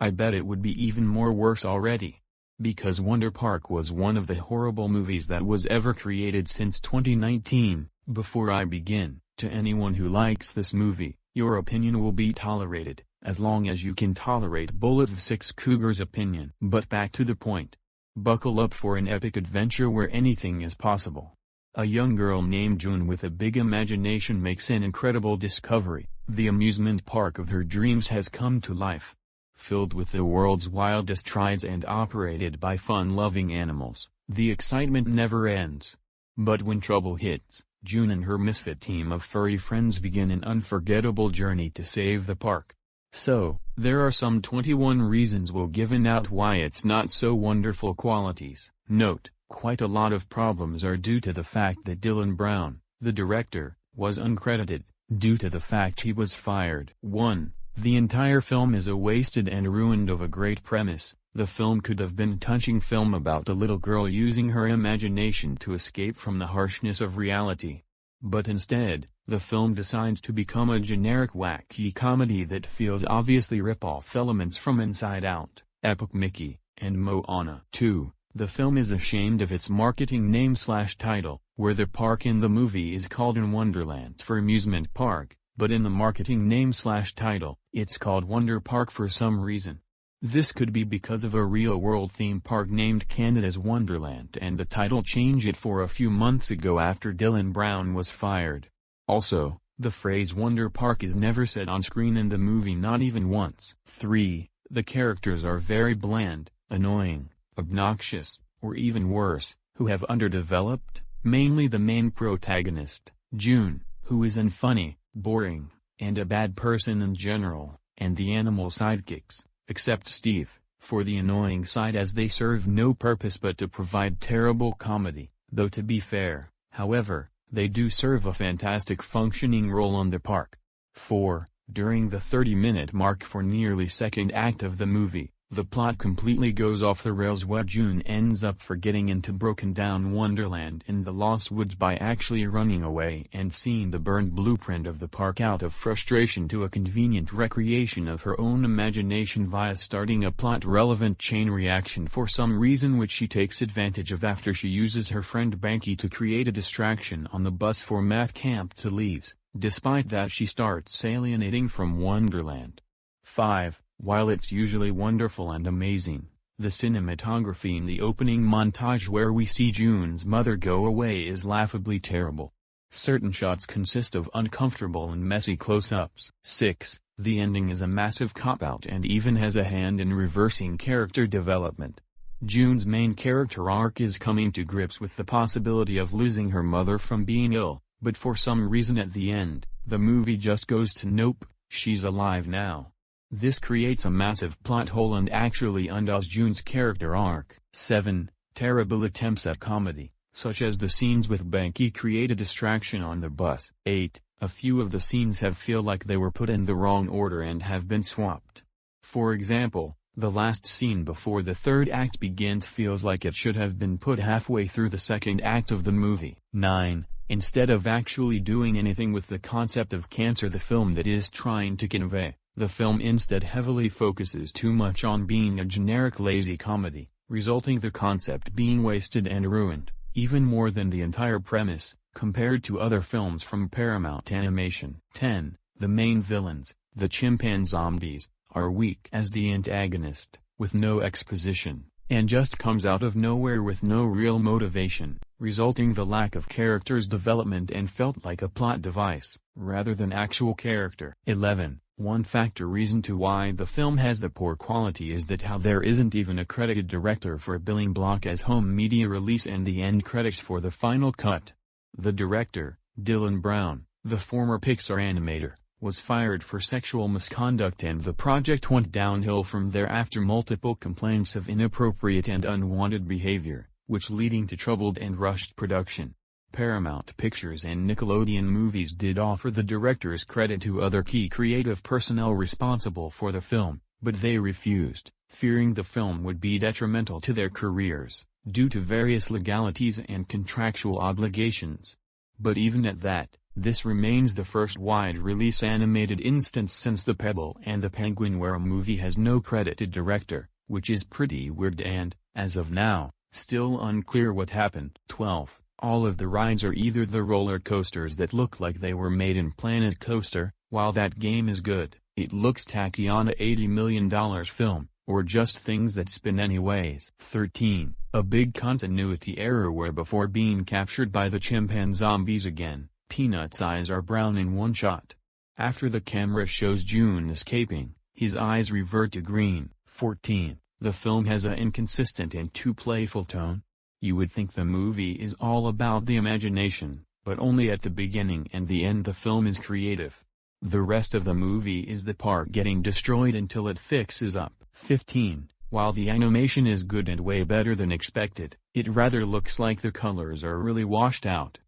I bet it would be even more worse already. Because Wonder Park was one of the horrible movies that was ever created since 2019. Before I begin, to anyone who likes this movie, your opinion will be tolerated, as long as you can tolerate Bullet of Six Cougars' opinion. But back to the point. Buckle up for an epic adventure where anything is possible. A young girl named June with a big imagination makes an incredible discovery. The amusement park of her dreams has come to life. Filled with the world's wildest rides and operated by fun-loving animals, the excitement never ends. But when trouble hits, June and her misfit team of furry friends begin an unforgettable journey to save the park. So, there are some 21 reasons we'll given out why it's not so wonderful qualities. Note, quite a lot of problems are due to the fact that Dylan Brown, the director, was uncredited, due to the fact he was fired. 1. The entire film is a wasted and ruined of a great premise. The film could have been a touching film about a little girl using her imagination to escape from the harshness of reality. But instead, the film decides to become a generic wacky comedy that feels obviously rip-off elements from Inside Out, Epic Mickey, and Moana. 2. The film is ashamed of its marketing name/title, where the park in the movie is called In Wonderland for amusement park, but in the marketing name/title, it's called Wonder Park for some reason. This could be because of a real-world theme park named Canada's Wonderland and the title changed it for a few months ago after Dylan Brown was fired. Also, the phrase Wonder Park is never said on screen in the movie, not even once. 3. The characters are very bland, annoying, obnoxious, or even worse, who have underdeveloped, mainly the main protagonist, June, who is unfunny, boring, and a bad person in general, and the animal sidekicks, except Steve, for the annoying side, as they serve no purpose but to provide terrible comedy, though to be fair, however, they do serve a fantastic functioning role on the park. 4. During the 30-minute mark for nearly second act of the movie, the plot completely goes off the rails. What June ends up forgetting into broken-down Wonderland in the Lost Woods by actually running away and seeing the burned blueprint of the park out of frustration to a convenient recreation of her own imagination via starting a plot-relevant chain reaction for some reason which she takes advantage of after she uses her friend Banky to create a distraction on the bus for math camp to leave. Despite that, she starts alienating from Wonderland. 5. While it's usually wonderful and amazing, the cinematography in the opening montage where we see June's mother go away is laughably terrible. Certain shots consist of uncomfortable and messy close-ups. 6. The ending is a massive cop-out and even has a hand in reversing character development. June's main character arc is coming to grips with the possibility of losing her mother from being ill, but for some reason at the end, the movie just goes to nope, she's alive now. This creates a massive plot hole and actually undoes June's character arc. 7. Terrible attempts at comedy, such as the scenes with Banky, create a distraction on the bus. 8. A few of the scenes feel like they were put in the wrong order and have been swapped. For example, the last scene before the third act begins feels like it should have been put halfway through the second act of the movie. 9. Instead of actually doing anything with the concept of cancer the film that is trying to convey, the film instead heavily focuses too much on being a generic lazy comedy, resulting the concept being wasted and ruined, even more than the entire premise, compared to other films from Paramount Animation. 10. The main villains, the chimpanzee zombies, are weak as the antagonist, with no exposition, and just comes out of nowhere with no real motivation, resulting the lack of character's development and felt like a plot device, rather than actual character. 11. One factor reason to why the film has the poor quality is that how there isn't even a credited director for billing block as home media release and the end credits for the final cut. The director, Dylan Brown, the former Pixar animator, was fired for sexual misconduct and the project went downhill from there after multiple complaints of inappropriate and unwanted behavior, which leading to troubled and rushed production. Paramount Pictures and Nickelodeon Movies did offer the director's credit to other key creative personnel responsible for the film, but they refused, fearing the film would be detrimental to their careers, due to various legalities and contractual obligations. But even at that, This remains the first wide-release animated instance since The Pebble and the Penguin where a movie has no credited director, which is pretty weird and, as of now, still unclear what happened. 12. All of the rides are either the roller coasters that look like they were made in Planet Coaster, while that game is good, it looks tacky on a $80 million film, or just things that spin anyways. 13. A big continuity error where before being captured by the chimpanzee zombies again, Peanut's eyes are brown in one shot. After the camera shows June escaping, his eyes revert to green. 14. The film has an inconsistent and too playful tone. You would think the movie is all about the imagination, but only at the beginning and the end the film is creative. The rest of the movie is the park getting destroyed until it fixes up. 15. While the animation is good and way better than expected, it rather looks like the colors are really washed out.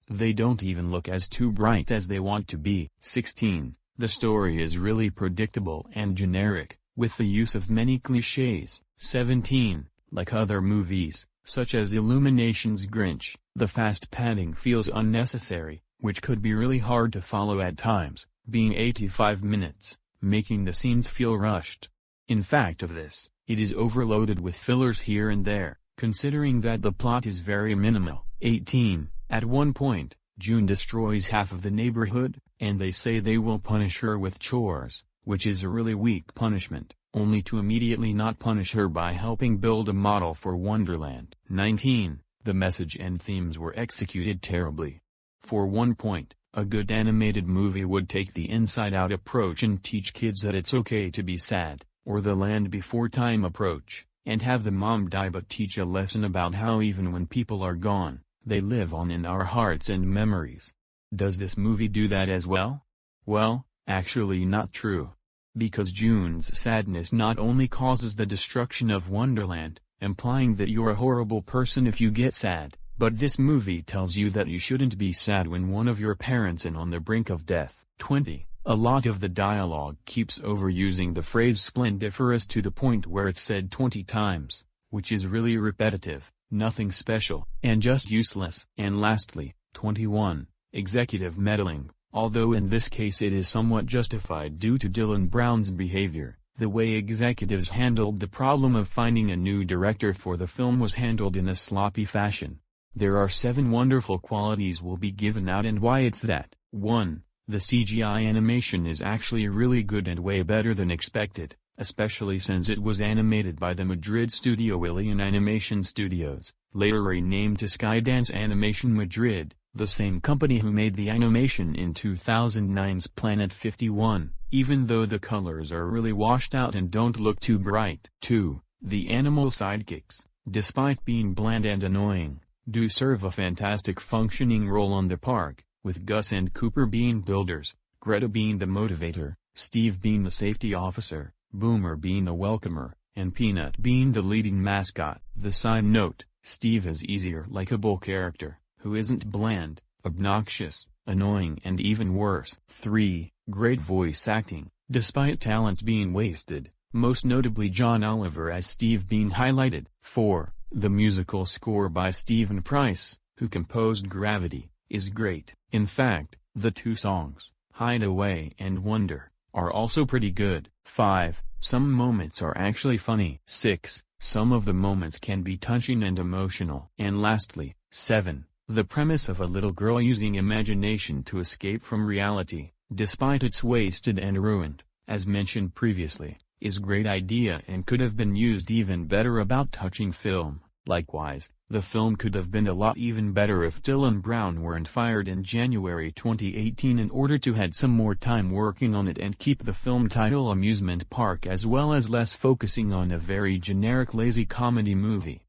They don't even look as too bright as they want to be. 16. The story is really predictable and generic, with the use of many cliches. 17. Like other movies, such as Illumination's Grinch, the fast padding feels unnecessary, which could be really hard to follow at times, being 85 minutes, making the scenes feel rushed. In fact of this, it is overloaded with fillers here and there, considering that the plot is very minimal. 18. At one point, June destroys half of the neighborhood, and they say they will punish her with chores, which is a really weak punishment, only to immediately not punish her by helping build a model for Wonderland. 19. The message and themes were executed terribly. For one point, a good animated movie would take the inside-out approach and teach kids that it's okay to be sad, or the Land Before Time approach, and have the mom die but teach a lesson about how even when people are gone, they live on in our hearts and memories. Does this movie do that as well? Well, actually not true. Because June's sadness not only causes the destruction of Wonderland, implying that you're a horrible person if you get sad, but this movie tells you that you shouldn't be sad when one of your parents is on the brink of death. 20. A lot of the dialogue keeps overusing the phrase splendiferous to the point where it's said 20 times, which is really repetitive, nothing special, and just useless. And lastly, 21. Executive meddling. Although in this case it is somewhat justified due to Dylan Brown's behavior, the way executives handled the problem of finding a new director for the film was handled in a sloppy fashion. There are 7 wonderful qualities will be given out and why it's that. 1. The CGI animation is actually really good and way better than expected, especially since it was animated by the Madrid studio Ilion Animation Studios, later renamed to Skydance Animation Madrid, the same company who made the animation in 2009's Planet 51, even though the colors are really washed out and don't look too bright. 2. The animal sidekicks, despite being bland and annoying, do serve a fantastic functioning role on the park, with Gus and Cooper being builders, Greta being the motivator, Steve being the safety officer, Boomer being the welcomer, and Peanut being the leading mascot. The side note, Steve is easier likable character, who isn't bland, obnoxious, annoying and even worse. 3. Great voice acting, despite talents being wasted, most notably John Oliver as Steve being highlighted. 4. The musical score by Stephen Price, who composed Gravity, is great. In fact, the 2 songs, Hideaway and Wonder, are also pretty good. 5. Some moments are actually funny. 6. Some of the moments can be touching and emotional. And lastly, 7. The premise of a little girl using imagination to escape from reality, despite it's wasted and ruined, as mentioned previously, is great idea and could have been used even better about touching film. Likewise, the film could have been a lot even better if Dylan Brown weren't fired in January 2018 in order to had some more time working on it and keep the film title amusement park as well as less focusing on a very generic lazy comedy movie.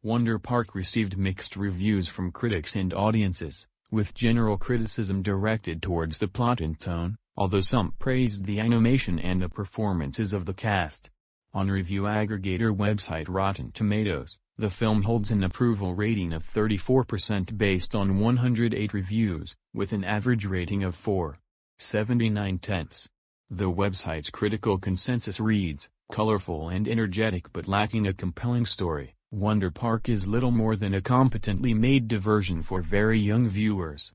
Wonder Park received mixed reviews from critics and audiences, with general criticism directed towards the plot and tone, although some praised the animation and the performances of the cast. On review aggregator website Rotten Tomatoes, the film holds an approval rating of 34% based on 108 reviews, with an average rating of 4.79. The website's critical consensus reads, colorful and energetic but lacking a compelling story, Wonder Park is little more than a competently made diversion for very young viewers.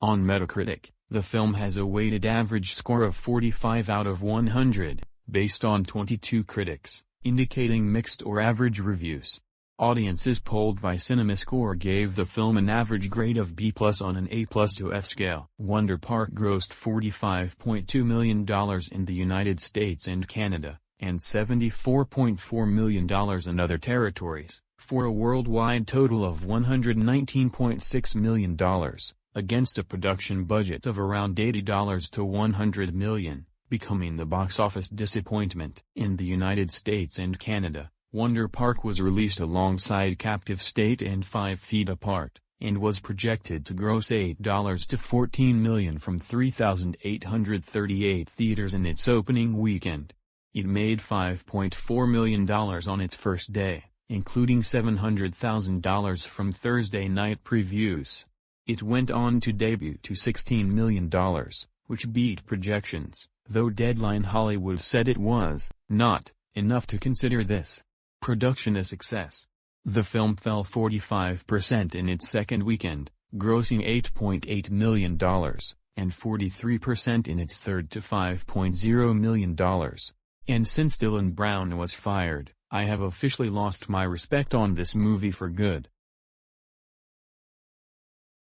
On Metacritic, the film has a weighted average score of 45 out of 100, based on 22 critics, indicating mixed or average reviews. Audiences polled by CinemaScore gave the film an average grade of B+ on an A+ to F scale. Wonder Park grossed $45.2 million in the United States and Canada, and $74.4 million in other territories, for a worldwide total of $119.6 million, against a production budget of around $80 to $100 million, becoming the box office disappointment. In the United States and Canada, Wonder Park was released alongside Captive State and 5 Feet Apart, and was projected to gross $8 to $14 million from 3,838 theaters in its opening weekend. It made $5.4 million on its first day, including $700,000 from Thursday night previews. It went on to debut to $16 million, which beat projections, though Deadline Hollywood said it was not enough to consider this production a success. The film fell 45% in its second weekend, grossing $8.8 million, and 43% in its third to $5.0 million. And since Dylan Brown was fired, I have officially lost my respect on this movie for good.